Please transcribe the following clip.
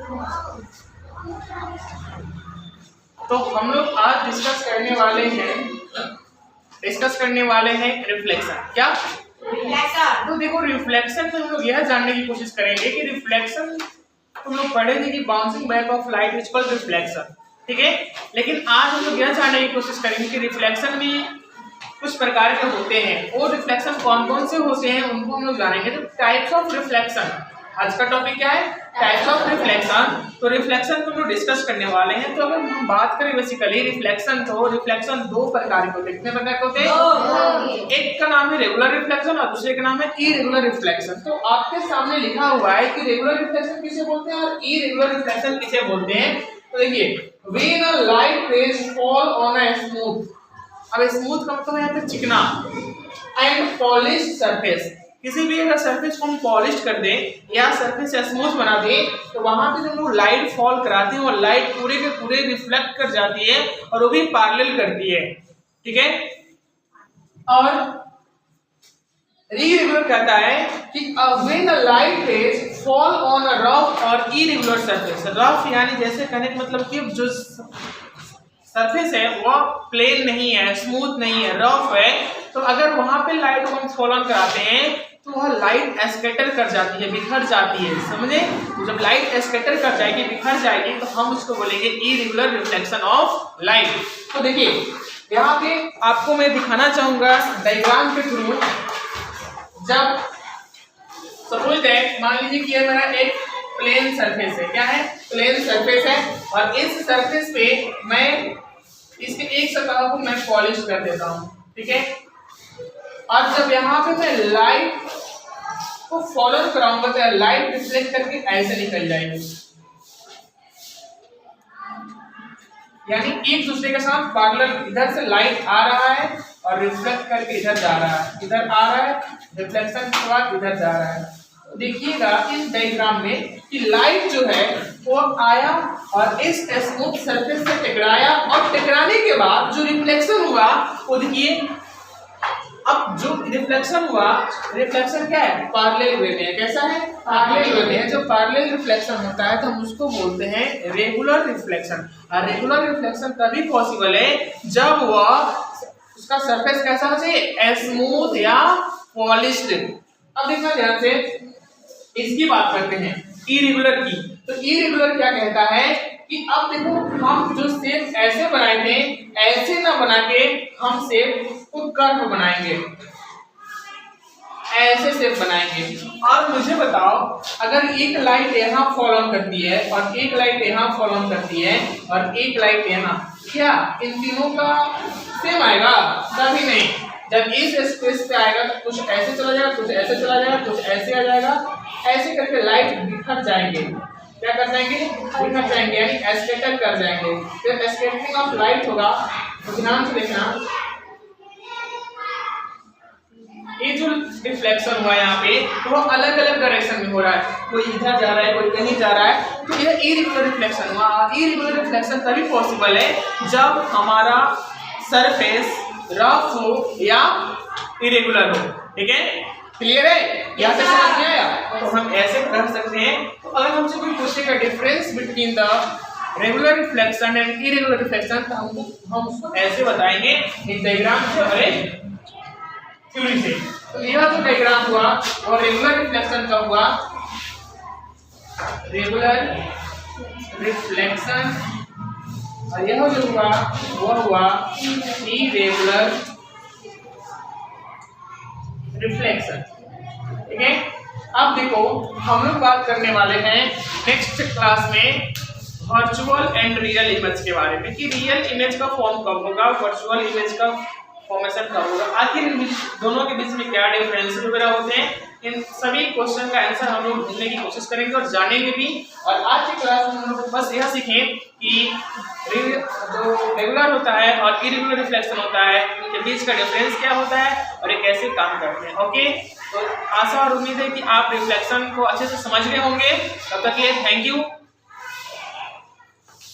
तो हम लोग आज डिस्कस करने वाले हैं रिफ्लेक्शन। क्या रिफ्लेक्शन? तो देखो रिफ्लेक्शन में हम लोग यह जानने की कोशिश करेंगे कि रिफ्लेक्शन तुम लोग पढ़े थे कि bouncing back of light is called reflection, ठीक है। लेकिन आज हम लोग यह जानने की कोशिश करेंगे कि रिफ्लेक्शन में कुछ प्रकार के होते हैं, वो रिफ्लेक्शन कौन कौन से होते हैं उनको हम लोग जानेंगे। तो टाइप्स ऑफ रिफ्लेक्शन आज का टॉपिक क्या है, टाइप्स ऑफ रिफ्लेक्शन। तो रिफ्लेक्शन को हम लोग डिस्कस करने वाले हैं। तो अगर हम बात करें बेसिकली रिफ्लेक्शन, तो रिफ्लेक्शन दो प्रकार के होते हैं। कितने प्रकार के होते हैं? एक का नाम है रेगुलर रिफ्लेक्शन और दूसरे का नाम है इरेगुलर रिफ्लेक्शन। तो आपके सामने लिखा हुआ है कि रेगुलर रिफ्लेक्शन किसे बोलते हैं और इरेगुलर रिफ्लेक्शन किसे बोलते हैं। तो देखिए, when a light rays fall on a smooth, अब स्मूथ का मतलब यहाँ पे चिकना, एंड पॉलिश सरफेस, किसी भी अगर सरफेस को हम पॉलिश कर दें या सरफेस स्मूथ बना दें तो वहां पे जब लोग लाइट फॉल कराते हैं और लाइट पूरे के पूरे रिफ्लेक्ट कर जाती है और वो भी पैरेलल करती है, ठीक है। और इरेगुलर कहता है कि when the light rays fall on a rough और इरेगुलर सरफेस। रफ यानी जैसे कहने का मतलब कि जो सरफेस है वो प्लेन नहीं है, स्मूथ नहीं है, रफ है, तो अगर वहां पे लाइट को हम फॉल ऑन कराते हैं तो वह लाइट स्कैटर कर जाती है, बिखर जाती है, समझे। जब लाइट स्कैटर कर जाएगी, बिखर जाएगी, तो हम उसको बोलेंगे इरेगुलर रिफ्लेक्शन ऑफ लाइट। तो देखिए यहाँ पे आपको मैं दिखाना चाहूंगा डायग्राम के थ्रू। जब सपोज दैट मान लीजिए कि ये मेरा एक प्लेन सरफेस है, क्या है, प्लेन सरफेस है, और इस सरफेस पे मैं इसके एक सतह को मैं पॉलिश कर देता हूँ, ठीक है। और जब यहाँ पे मैं लाइट को फॉलो कराऊंगा तो लाइट रिफ्लेक्ट करके ऐसे निकल जाएगी, यानी एक दूसरे के साथ पैरेलल। इधर से लाइट आ रहा है और रिफ्लेक्ट करके इधर जा रहा है, इधर आ रहा है, रिफ्लेक्शन के बाद इधर जा रहा है। तो देखिएगा इस डायग्राम में कि लाइट जो है वो आया और इस स्मूथ सरफेस से टकराया, और टकराने के बाद जो रिफ्लेक्शन हुआ वो देखिए, अब जो रिफ्लेक्शन हुआ, रिफ्लेक्शन क्या है, पैरेलल वे में है। कैसा है, पैरेलल वे में है। जब पैरेलल रिफ्लेक्शन होता है तो हम उसको बोलते हैं रेगुलर रिफ्लेक्शन। और रेगुलर रिफ्लेक्शन तभी पॉसिबल है जब वह उसका सरफेस कैसा हो चाहिए, स्मूथ या पॉलिश्ड। अब देखना ध्यान से, इसकी बात करते हैं इरेगुलर की। तो इरेगुलर क्या कहता है कि अब देखो हम जो शेप ऐसे बनाए थे, ऐसे ना बना के हम शेप को कर्व बनाएंगे, ऐसे शेप बनाएंगे। और मुझे बताओ, अगर एक लाइट यहाँ फॉल ऑन करती है और एक लाइट यहाँ फॉल ऑन करती है और एक लाइट यहाँ, क्या इन तीनों का सेम आएगा? कभी नहीं। जब इस स्पेस पे आएगा तो कुछ ऐसे चला जाएगा, कुछ ऐसे चला जाएगा, कुछ ऐसे आ जाएगा, ऐसे करके लाइट बिखर जाएंगे। क्या कर जाएंगे, बिखर जाएंगे, यानी स्कैटर कर जाएंगे। जब स्कैटरिंग ऑफ लाइट होगा तो ध्यान से देखना, ये जो रिफ्लेक्शन हुआ यहाँ पे वो अलग अलग डायरेक्शन में हो रहा है, कोई इधर जा रहा है, कोई कहीं जा रहा है, तो यह इरेगुलर रिफ्लेक्शन हुआ। इरेगुलर रिफ्लेक्शन तभी पॉसिबल है जब हमारा सरफेस रफ हो या इरेगुलर हो, ठीक है। क्लियर है, यहाँ तक समझ में आया? तो हम ऐसे कर सकते हैं। तो अगर हमसे कोई पूछेगा difference between the regular reflection and irregular reflection, तो हम उसको ऐसे बताएंगे एक डायग्राम से और एक थ्योरी से। तो यह जो डायग्राम हुआ वो रेगुलर रिफ्लेक्शन का हुआ, रेगुलर रिफ्लेक्शन, और यह जो हुआ वो हुआ इरेगुलर रिफ्लेक्शन, ठीक है। अब देखो हम लोग बात करने वाले हैं नेक्स्ट क्लास में वर्चुअल एंड रियल इमेज के बारे में, कि रियल इमेज का फॉर्म कब होगा, वर्चुअल इमेज का फॉर्मेशन कब होगा, आखिर इन दोनों के बीच में क्या डिफरेंस वगैरह होते हैं। इन सभी क्वेश्चन का आंसर हम लोग ढूंढने की कोशिश करेंगे और जानेंगे भी। और आज की क्लास में हम लोग बस यह सीखें कि जो रेगुलर होता है और इरेगुलर रिफ्लेक्शन होता है, उनके बीच का डिफरेंस क्या होता है और ये कैसे काम करते हैं। ओके, तो आशा और उम्मीद है कि आप रिफ्लेक्शन को अच्छे से समझ गए होंगे। तब तक के लिए थैंक यू।